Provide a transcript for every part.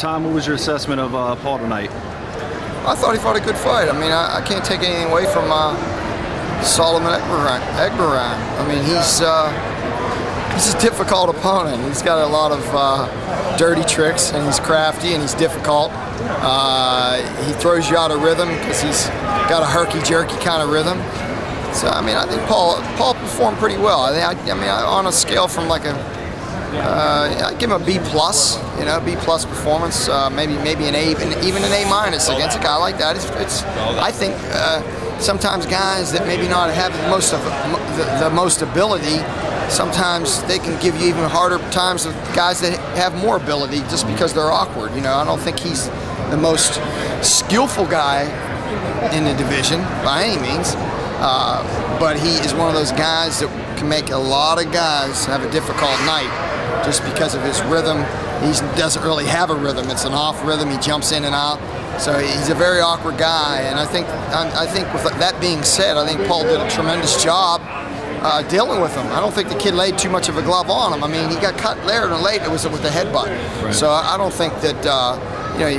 time. What was your assessment of Paul tonight? I thought he fought a good fight. I mean, I can't take anything away from Solomon Egberime. I mean, he's a difficult opponent. He's got a lot of dirty tricks, and he's crafty, and he's difficult. He throws you out of rhythm because he's got a herky-jerky kind of rhythm. So, I mean, I think Paul performed pretty well. I mean, on a scale from like I'd give him a B+, you know, B+ performance, maybe an A, even an A- against a guy like that. I think sometimes guys that maybe not have the most ability, sometimes they can give you even harder times with guys that have more ability just because they're awkward. You know, I don't think he's the most skillful guy in the division by any means, but he is one of those guys that can make a lot of guys have a difficult night just because of his rhythm. He doesn't really have a rhythm. It's an off rhythm. He jumps in and out. So he's a very awkward guy, and I think with that being said, I think Paul did a tremendous job dealing with him. I don't think the kid laid too much of a glove on him. I mean, he got cut there and late. It was with the headbutt. Right. So I don't think that you know, he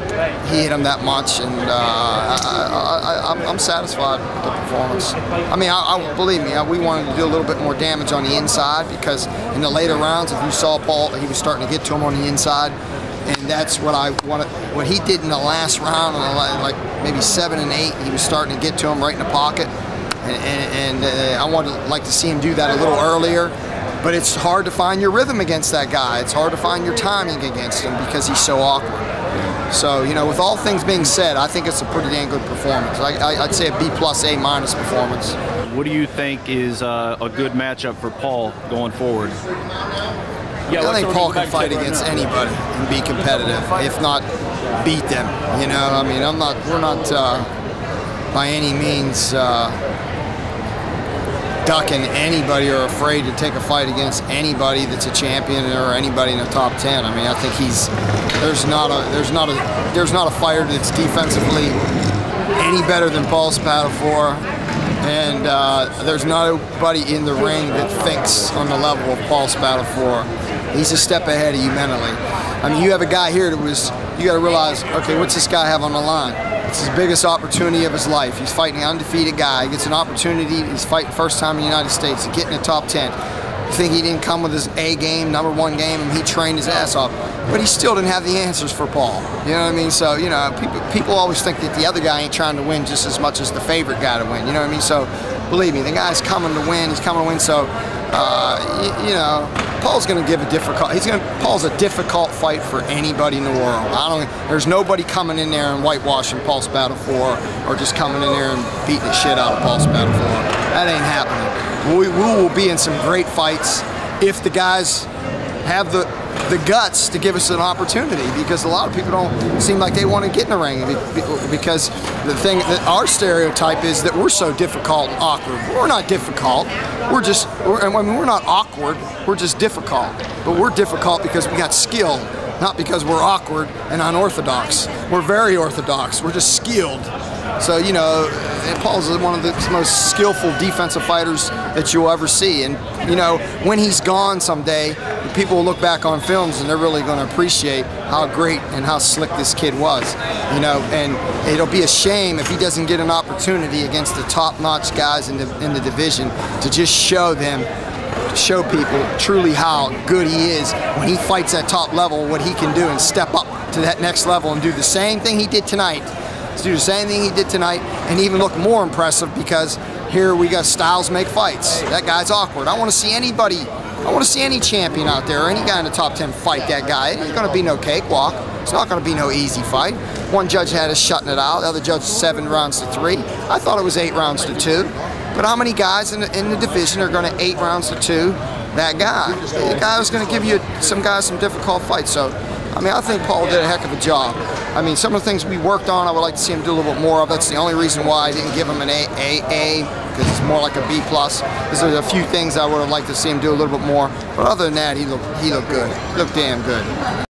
hit him that much, and I'm satisfied with the performance. I mean, believe me, we wanted to do a little bit more damage on the inside because in the later rounds, if you saw Paul, he was starting to get to him on the inside, and that's what I wanted. What he did in the last round, like maybe 7 and 8, he was starting to get to him right in the pocket, and I wanted to see him do that a little earlier. But it's hard to find your rhythm against that guy. It's hard to find your timing against him because he's so awkward. So, you know, with all things being said, I think it's a pretty dang good performance. I'd say a B+, A- performance. What do you think is a good matchup for Paul going forward? I think Paul can fight against anybody and be competitive, if not beat them. You know, I mean, we're not by any means ducking anybody or afraid to take a fight against anybody that's a champion or anybody in the top 10. I mean, I think there's not a fighter that's defensively any better than Paul Spadafora, and there's nobody in the ring that thinks on the level of Paul Spadafora. He's a step ahead of you mentally. I mean, you have a guy here you got to realize, okay, what's this guy have on the line? It's his biggest opportunity of his life. He's fighting an undefeated guy. He gets an opportunity. He's fighting first time in the United States to get in the top 10. You think he didn't come with his A game, #1 game, and he trained his ass off. But he still didn't have the answers for Paul. You know what I mean? So, you know, people always think that the other guy ain't trying to win just as much as the favorite guy to win. You know what I mean? So, believe me, the guy's coming to win. He's coming to win. So, you know, Paul's going to give a Paul's a difficult fight for anybody in the world. There's nobody coming in there and whitewashing Paul Spadafora or just coming in there and beating the shit out of Paul Spadafora. That ain't happening. We will be in some great fights if the guys have the guts to give us an opportunity, because a lot of people don't seem like they want to get in the ring because the thing that our stereotype is that we're so difficult and awkward. We're not difficult. We're not awkward. We're just difficult. But we're difficult because we got skill, not because we're awkward and unorthodox. We're very orthodox. We're just skilled. So, you know, Paul's one of the most skillful defensive fighters that you'll ever see. And, you know, when he's gone someday, people will look back on films and they're really going to appreciate how great and how slick this kid was. You know, and it'll be a shame if he doesn't get an opportunity against the top-notch guys in the division to just show people truly how good he is when he fights at top level, what he can do and step up to that next level and do the same thing he did tonight. Do the same thing he did tonight and even look more impressive, because here we got styles make fights. That guy's awkward. I want to see anybody, I want to see any champion out there or any guy in the top 10 fight that guy. It ain't going to be no cakewalk. It's not going to be no easy fight. One judge had us shutting it out. The other judge 7 rounds to 3. I thought it was 8 rounds to 2. But how many guys in the division are going to 8 rounds to 2? That guy. The guy was going to give you some difficult fights. So, I mean, I think Paul did a heck of a job. I mean, some of the things we worked on, I would like to see him do a little bit more of. That's the only reason why I didn't give him an A, because it's more like a B+. Because there's a few things I would have liked to see him do a little bit more. But other than that, he looked good. He looked damn good.